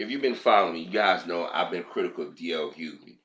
if you've been following me, you guys know I've been critical of D.L. Hughley.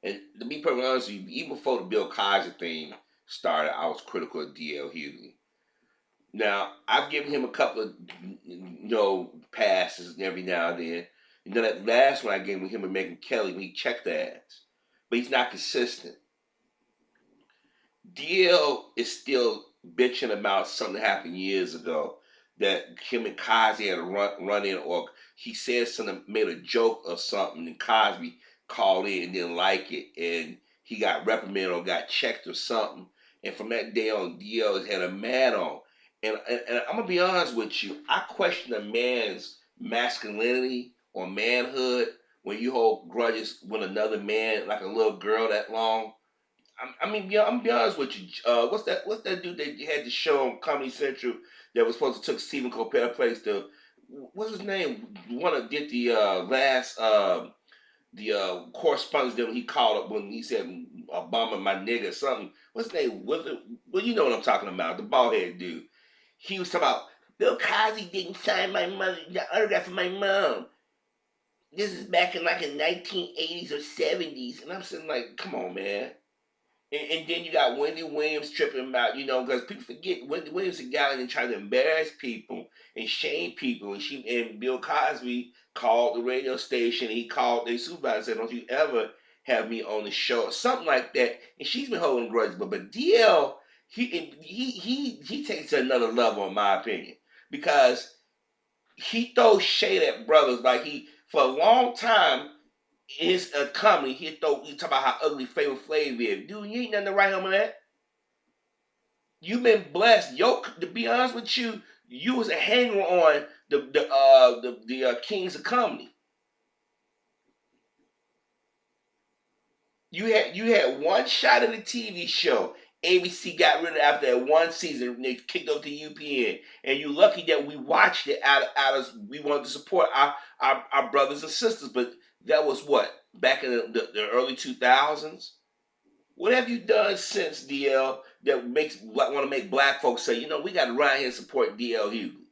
And to be perfectly honest with you, even before the Bill Cosby thing started, I was critical of D.L. Hughley. Now, I've given him a couple of passes every now and then. And then that last one I gave him and Megyn Kelly, when he checked the ass. But he's not consistent. DL is still bitching about something that happened years ago that him and Cosby had a run in, or he said something, made a joke or something, and Cosby called in and didn't like it, and he got reprimanded or got checked or something. And from that day on, DL has had a man on. And I'm gonna be honest with you, I question a man's masculinity or manhood when you hold grudges with another man, like a little girl, that long. I mean, yeah, I'm gonna be honest with you. What's that? What's that dude that had the show on Comedy Central that was supposed to took Stephen Colbert place? What's his name? The one that did the last correspondence that he called up when he said Obama my nigga or something. What's his name? Well, you know what I'm talking about. The bald head dude. He was talking about Bill Cosby didn't sign my mother the autograph for my mom. This is back in like in 1980s or 70s, and I'm saying like, come on, man. And then you got Wendy Williams tripping about, because people forget Wendy Williams is a guy that tried to embarrass people and shame people. And Bill Cosby called the radio station. And he called their supervisor and said, "Don't you ever have me on the show," or something like that. And she's been holding grudges, but DL he takes it to another level in my opinion, because he throws shade at brothers like he for a long time his comedy, he talk about how ugly Flavor Flav is. Dude, you ain't nothing to write home of that. You've been blessed. To be honest with you, you was a hanger on the Kings of Comedy. You had one shot at the TV show. ABC got rid of it after that one season. And they kicked over to UPN, and you're lucky that we watched it out of we wanted to support our brothers and sisters. But that was what back in the early 2000s. What have you done since DL that want to make black folks say, we got to run here and support DL Hughley?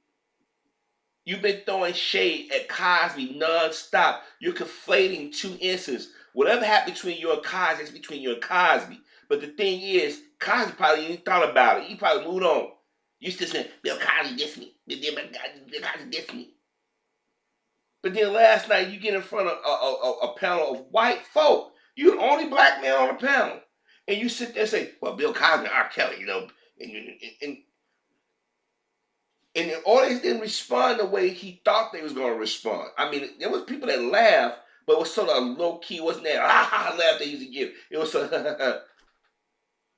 You've been throwing shade at Cosby nonstop. You're conflating two instances. Whatever happened between you and Cosby is between you and Cosby. But the thing is, Cosby probably ain't thought about it. He probably moved on. You still saying, Bill Cosby dissed me. Bill Cosby dissed me. But then last night you get in front of a panel of white folk. You're the only black man on the panel. And you sit there and say, well, Bill Cosby, R. Kelly, and the audience didn't respond the way he thought they was going to respond. I mean, there was people that laughed, but it was sort of low key. It wasn't that laugh they used to give. It was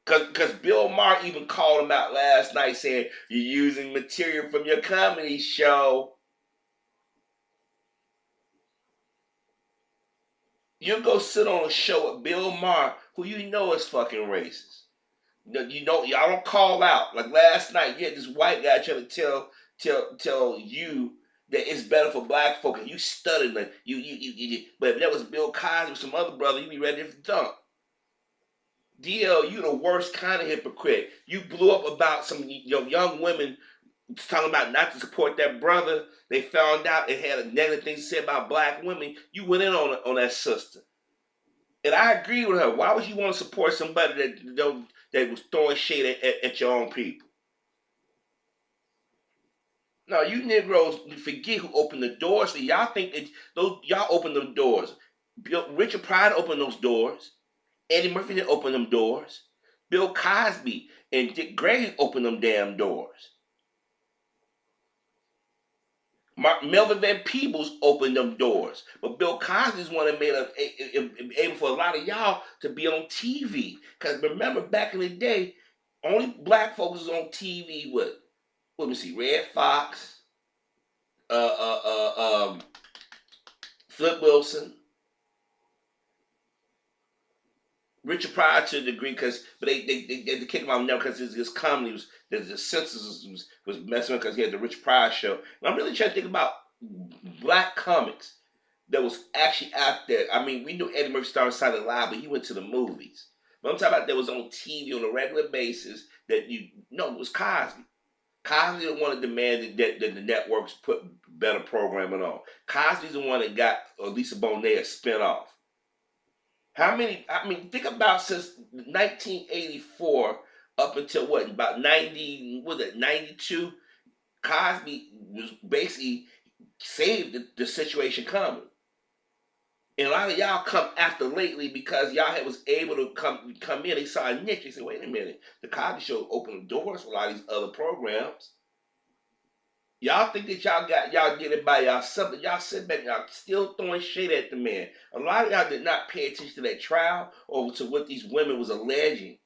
because Bill Maher even called him out last night saying, you're using material from your comedy show. You go sit on a show with Bill Maher, who you know is fucking racist. Y'all don't call out. Like last night, you had this white guy trying to tell you that it's better for black folk, and you studied like you. But if that was Bill Cosby or some other brother, you'd be ready to dump. DL, you the worst kind of hypocrite. You blew up about some young women talking about not to support that brother. They found out it had a negative thing to say about black women. You went in on that sister. And I agree with her. Why would you want to support somebody that was throwing shade at your own people? No, you Negroes forget who opened the doors. So y'all think that y'all opened them doors. Richard Pryor opened those doors. Eddie Murphy didn't open them doors. Bill Cosby and Dick Gregory opened them damn doors. Melvin Van Peebles opened them doors. But Bill Cosby's one that made it able for a lot of y'all to be on TV. Because remember, back in the day, only black folks was on TV with, let me see, Red Fox, Flip Wilson, Richard Pryor to a degree, but they kicked him out now because his comedy was the census was messing up because he had the Richard Pryor show. And I'm really trying to think about black comics that was actually out there. I mean, we knew Eddie Murphy started Silent Live, but he went to the movies. But I'm talking about that was on TV on a regular basis that it was Cosby. Cosby the one that demanded that the networks put better programming on. Cosby's the one that got Lisa Bonet a spinoff. How many? I mean, think about since 1984 up until what? About 90? Was it 92? Cosby was basically saved the situation coming. And a lot of y'all come after lately because y'all was able to come in. They saw a niche. They said, wait a minute. The Cosby Show opened the doors for a lot of these other programs. Y'all think that y'all get it by y'allself, but y'all sit back and y'all still throwing shade at the man. A lot of y'all did not pay attention to that trial or to what these women was alleging.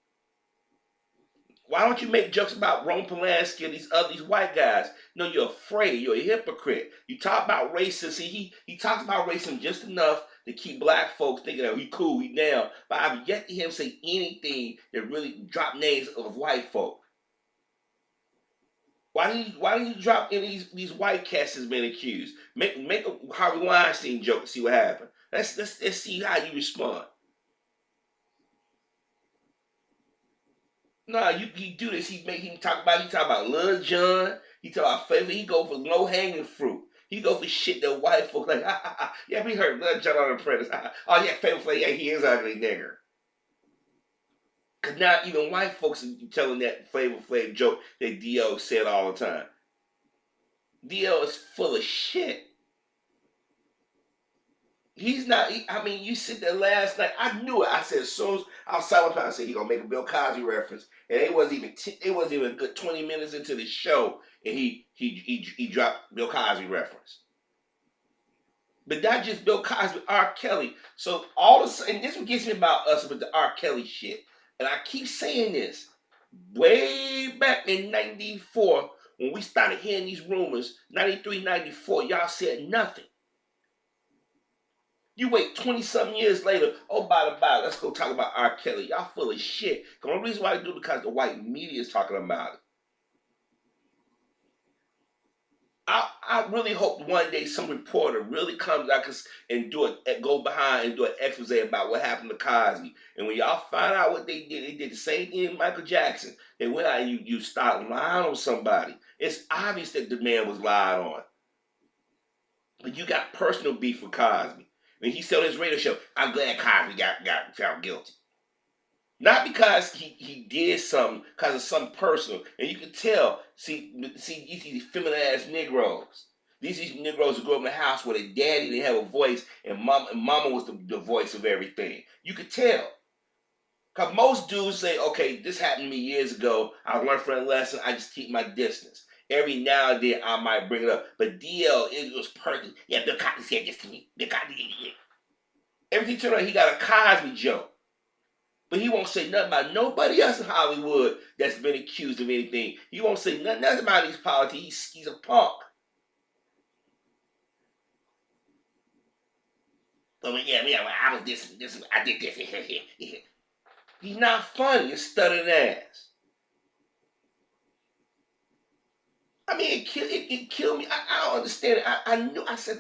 Why don't you make jokes about Roman Polanski and these white guys? No, you're afraid. You're a hypocrite. You talk about racism. See, he talks about racism just enough to keep black folks thinking that he cool, he down. But I've yet to hear him say anything that really drop names of white folk. Why didn't you drop any of these white cats that's been accused? Make a Harvey Weinstein joke and see what happens. Let's see how you respond. No, he do this. He talk about Lil Jon. He talk about favorite. He go for low hanging fruit. He go for shit that white folk like. Yeah, we heard Lil Jon on the Apprentice. Oh yeah, favorite. Yeah, he is ugly nigger. Cause now even white folks are telling that Flavor joke that DL said all the time. DL is full of shit. He's not. I mean, you sit there last night. I knew it. I said as soon as I was silent, I said he gonna make a Bill Cosby reference, and it wasn't even a good 20 minutes into the show, and he dropped Bill Cosby reference. But not just Bill Cosby, R. Kelly. So all of a sudden, this what gets me about us with the R. Kelly shit. And I keep saying this. Way back in 94, when we started hearing these rumors, 93, 94, y'all said nothing. You wait 20-something years later, oh, by the by, let's go talk about R. Kelly. Y'all full of shit. The only reason why I do it because the white media is talking about it. I really hope one day some reporter really comes out and go behind and do an expose about what happened to Cosby. And when y'all find out what they did the same thing with Michael Jackson. They went out and you start lying on somebody. It's obvious that the man was lied on. But you got personal beef with Cosby. When he said on his radio show, I'm glad Cosby got found guilty. Not because he did something, because of something personal. And you can tell, see these feminine ass Negroes. These Negroes who grew up in a house where their daddy didn't have a voice and mama was the voice of everything. You could tell. Because most dudes say, okay, this happened to me years ago. I learned from a lesson. I just keep my distance. Every now and then I might bring it up. But DL, it was perfect. Yeah, Bill Cosby said this to me. Bill Cosby did it. Everything turned out, he got a Cosby joke. But he won't say nothing about nobody else in Hollywood that's been accused of anything. He won't say nothing about these politics. He's a punk. But yeah, I was this, I did this. He's not funny. He's stuttering ass. I mean, it killed me. I don't understand it. I knew. I said,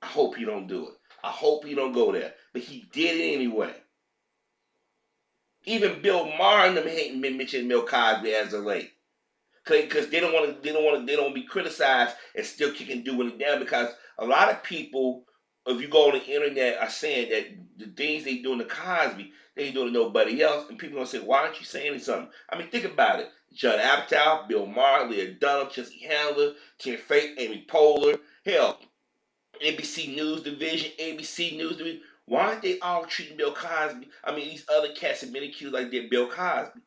I hope he don't do it. I hope he don't go there. But he did it anyway. Even Bill Maher and them hating mentioning Bill Cosby as of late, because they don't want to be criticized and still kicking doing it down. Because a lot of people, if you go on the internet, are saying that the things they doing to Cosby, they ain't doing to nobody else, and people gonna say, why aren't you saying something? I mean, think about it: Judd Apatow, Bill Maher, Leah Dunham, Chelsea Handler, Tim Fake, Amy Poehler, hell, NBC News Division, ABC News Division. Why aren't they all treating Bill Cosby? I mean, these other cats have been accused like they did Bill Cosby.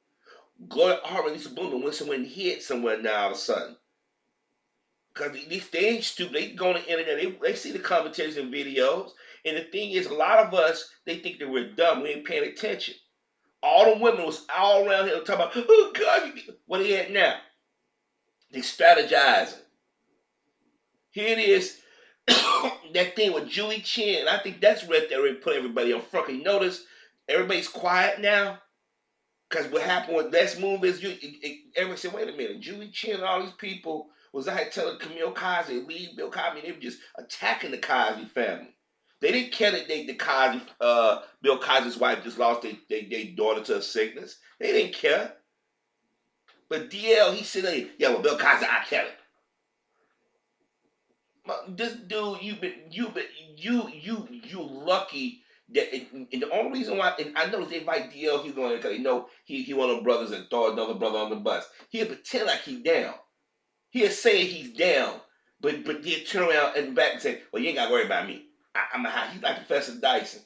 Gloria Harvey, Lisa Bloom, went somewhere and hid somewhere now all of a sudden. Because they ain't stupid. They go on the internet. They see the commentaries and videos. And the thing is, a lot of us, they think that we're dumb. We ain't paying attention. All the women was all around here talking about, oh, God. What they at now? They strategizing. Here it is. That thing with Julie Chen, I think that's right there. They put everybody on front. You notice everybody's quiet now because what happened with Let's Move is everybody said, wait a minute, Julie Chen and all these people was out here telling Camille Cosby to leave Bill Cosby. They were just attacking the Cosby family. They didn't care that Bill Cosby's wife just lost their daughter to a sickness. They didn't care. But DL, he said, yeah, well, Bill Cosby, I care. This dude, you lucky that, and the only reason why, and I noticed they invite DL, he going because they know he one of them brothers that throw another brother on the bus. He'll pretend like he's down. He'll say he's down, but he'll turn around and back and say, "Well, you ain't got to worry about me. I'm high." He's like Professor Dyson,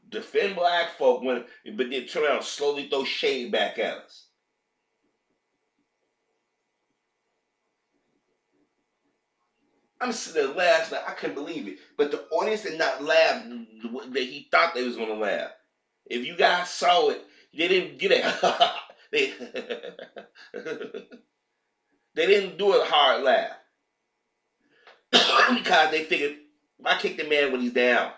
defend black folk but then turn around and slowly throw shade back at us. I'm sitting there last night. I couldn't believe it. But the audience did not laugh that he thought they was gonna laugh. If you guys saw it, they didn't get it. they they didn't do a hard laugh because they figured, I kick the man when he's down.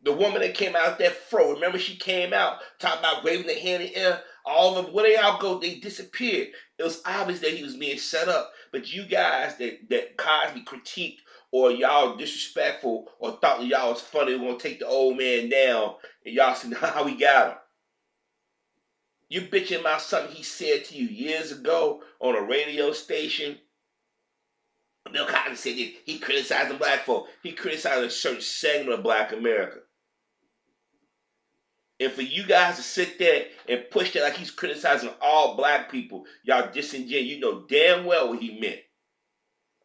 The woman that came out there fro, remember she came out talking about waving the hand in the air. All of them, where they all go, they disappeared. It was obvious that he was being set up. But you guys that Cosby critiqued, or y'all disrespectful, or thought that y'all was funny, were gonna take the old man down, and y'all said how we got him. You bitching about something he said to you years ago on a radio station. Bill Cosby said he criticized the black folk. He criticized a certain segment of black America. And for you guys to sit there and push that like he's criticizing all black people, y'all disingenuous. You know damn well what he meant.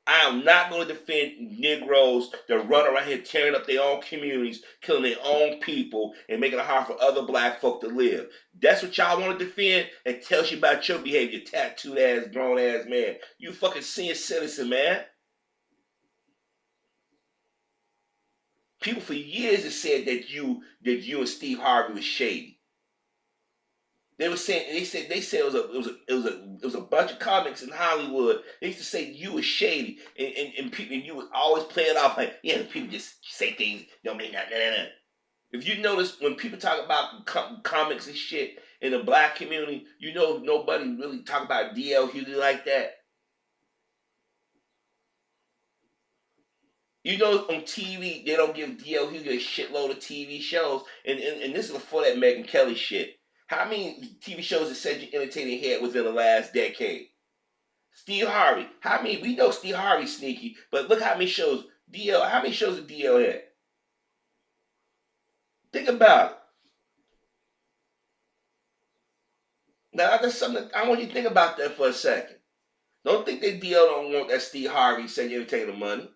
I am not going to defend Negroes that run around here tearing up their own communities, killing their own people, and making it hard for other black folk to live. That's what y'all want to defend, and tells you about your behavior, tattooed ass, grown ass man. You fucking senior citizen, man. People for years have said that you and Steve Harvey was shady. They were saying they said it was a bunch of comics in Hollywood. They used to say you were shady, and people, and you would always play it off like, yeah, people just say things don't mean nothing. If you notice when people talk about comics and shit in the black community, you know nobody really talk about D.L. Hughley like that. You know, on TV, they don't give D.L. Hughley a shitload of TV shows. And this is before that Megyn Kelly shit. How many TV shows have said you entertaining head within the last decade? Steve Harvey. How many? We know Steve Harvey's sneaky, but look how many shows DL. How many shows did DL had? Think about it. Now that's something I want you to think about that for a second. Don't think that DL don't want that Steve Harvey said you entertain the money.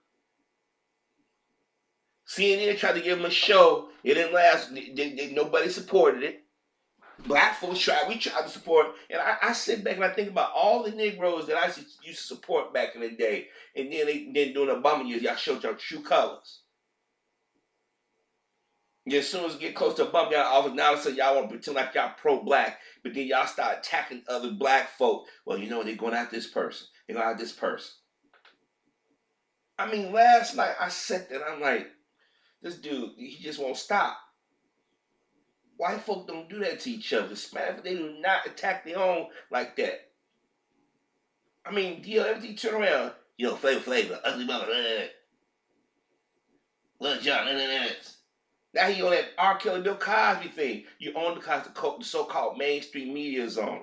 CNN tried to give him a show. It didn't last. Nobody supported it. Black folks tried. We tried to support. And I sit back and I think about all the Negroes that I used to support back in the day. And then during the Obama years, y'all showed your true colors. And as soon as you get close to Obama office, now so y'all want to pretend like y'all pro-black. But then y'all start attacking other black folk. Well, you know, they're going out this person. They're going out this person. I mean, last night I sat there and I'm like, this dude, he just won't stop. White folk don't do that to each other. Hispanic, they do not attack their own like that. I mean, everything turn around. You know, Flavor, ugly mother, Lil Jon, Now he on that R. Kelly, Bill Cosby thing. You on because the so-called mainstream media is on.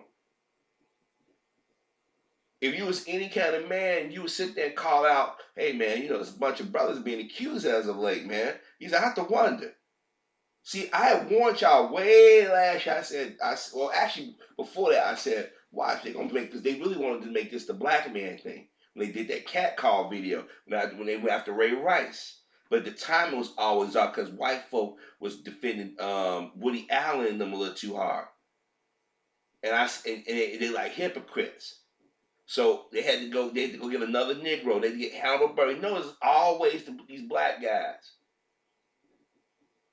If you was any kind of man, you would sit there and call out, hey man, you know, there's a bunch of brothers being accused as of late, man. He said, I have to wonder. See, I had warned y'all way last year. Well, actually, before that, I said, watch, they're going to make this. They really wanted to make this the black man thing. When they did that cat call video, when they went after Ray Rice. But the timing was always off because white folk was defending Woody Allen and them a little too hard. And they like hypocrites. So they had to go get another Negro. They had to get Hannibal Buress. You know, it's always these black guys.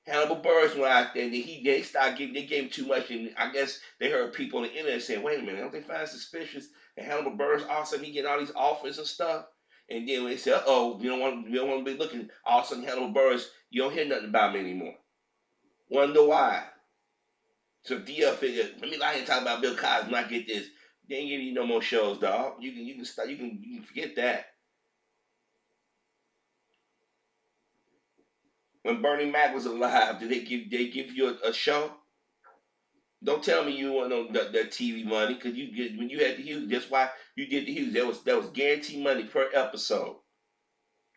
Hannibal Buress went out there and they gave him too much, and I guess they heard people on the internet saying, wait a minute, don't they find it suspicious that Hannibal Buress all of a sudden he getting all these offers and stuff? And then when they said, uh-oh, we don't want to be looking, all of a sudden Hannibal Buress, you don't hear nothing about me anymore. Wonder why. So DL figured, let me lie here and talk about Bill Cosby, not get this. They ain't giving you no more shows, dog. You can forget that. When Bernie Mac was alive, did they give you a show? Don't tell me you want no that TV money because you get when you had the Hughes. That's why you did the Hughes. That was guaranteed money per episode.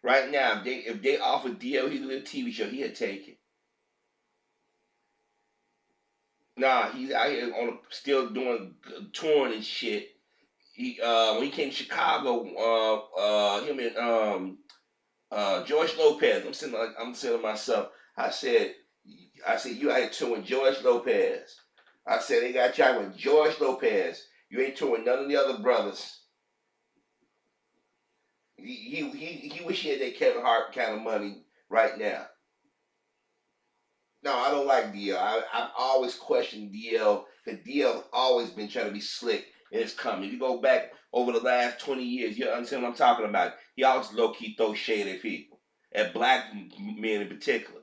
Right now, if they offered DL Hughley a TV show, he'd take it. Nah, he's out here on still doing touring and shit. He when he came to Chicago, him and George Lopez. I'm saying to myself. I said you out here touring George Lopez. I said they got you with George Lopez. You ain't touring none of the other brothers. He wish he had that Kevin Hart kind of money right now. No, I don't like DL. I've always questioned DL because DL always been trying to be slick in his comedy. You go back over the last 20 years, you understand what I'm talking about. He always low key throw shade at people, at black men in particular.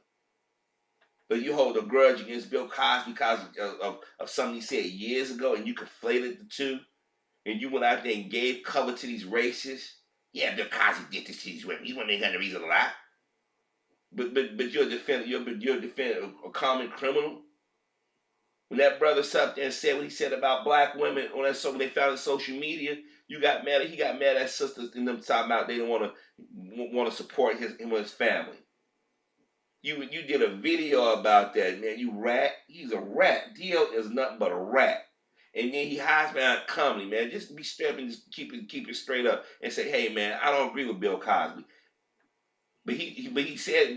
But you hold a grudge against Bill Cosby because of something he said years ago, and you conflated the two, and you went out there and gave cover to these racists. Yeah, Bill Cosby did this to these women. These women ain't got no reason to lie. But you're defending a common criminal. When that brother sat there and said what he said about black women on that when they found it on social media, you got mad. He got mad at sisters and them talking about they didn't want to support him and his family. You did a video about that, man. You rat. He's a rat. DL is nothing but a rat. And then he hides behind comedy, man. Just be straight up and just keep it straight up and say, hey, man, I don't agree with Bill Cosby. But he said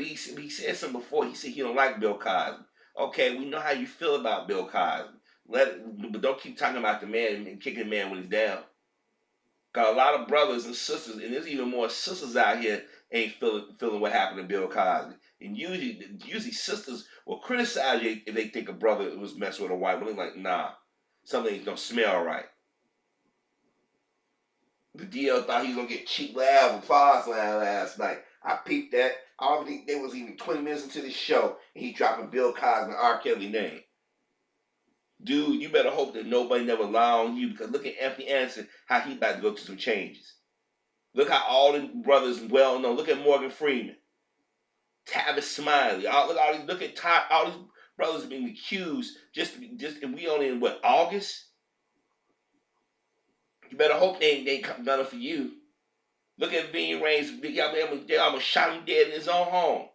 something before. He said he don't like Bill Cosby. Okay, we know how you feel about Bill Cosby. But don't keep talking about the man and kicking the man when he's down. Got a lot of brothers and sisters, and there's even more sisters out here ain't feeling what happened to Bill Cosby. And usually sisters will criticize you if they think a brother was messing with a wife. But they're like, nah, something don't smell right. The DL thought he was gonna get cheap laugh applause last night. I peeped that. I don't think there was even 20 minutes into the show, and he dropping Bill Cosby and R. Kelly name. Dude, you better hope that nobody never lie on you, because look at Anthony Anderson, how he about to go through some changes. Look how all the brothers well known. Look at Morgan Freeman, Tavis Smiley. Look at all these brothers being accused just and we only in what, August? You better hope they ain't done it for you. Look at Ving Rhames. They almost shot him dead in his own home.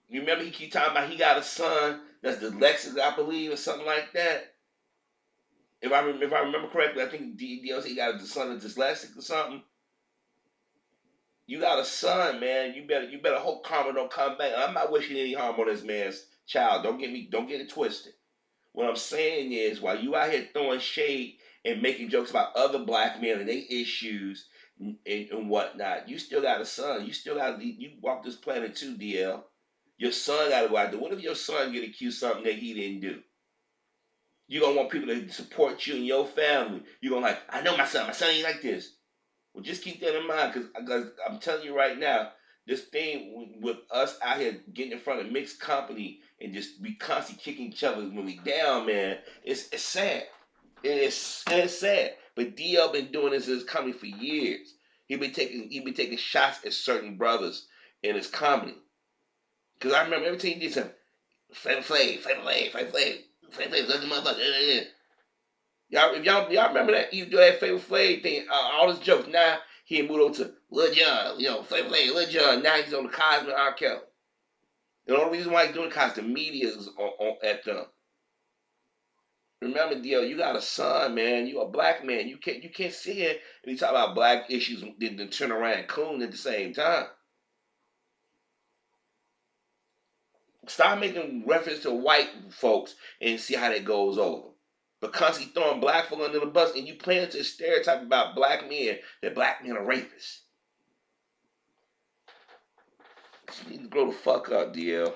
You remember he keep talking about he got a son that's dyslexic, I believe, or something like that. If I remember correctly, I think DLC he got a son that's dyslexic or something. You got a son, man. You better hope karma don't come back. I'm not wishing any harm on this man's child. Don't get it twisted. What I'm saying is, while you out here throwing shade and making jokes about other black men and their issues and whatnot, you still got a son. You walk this planet too, DL. Your son got to go out there. What if your son get accused of something that he didn't do? You're going to want people to support you and your family. You're going to like, I know my son ain't like this. Well, just keep that in mind, because I'm telling you right now, this thing with us out here getting in front of mixed company and just be constantly kicking each other when we down, man, it's sad. It's sad. But DL been doing this in his comedy for years. He been taking shots at certain brothers in his comedy. Because I remember every time he did something, Flavor Flav, look at motherfucker. Y'all remember that? You do that Flavor Flav thing, all his jokes. Now he moved over to Lil Jon, Flavor Flav, Lil Jon. Now he's on the Cosby and R. Kelly. The only reason why he's doing it because the media is at them. Remember, DL, you got a son, man. You a black man. You can't sit here and you talk about black issues and then turn around and coon at the same time. Stop making reference to white folks and see how that goes over. But constantly throwing black folk under the bus and you playing to a stereotype about black men that black men are rapists. You need to grow the fuck up, DL.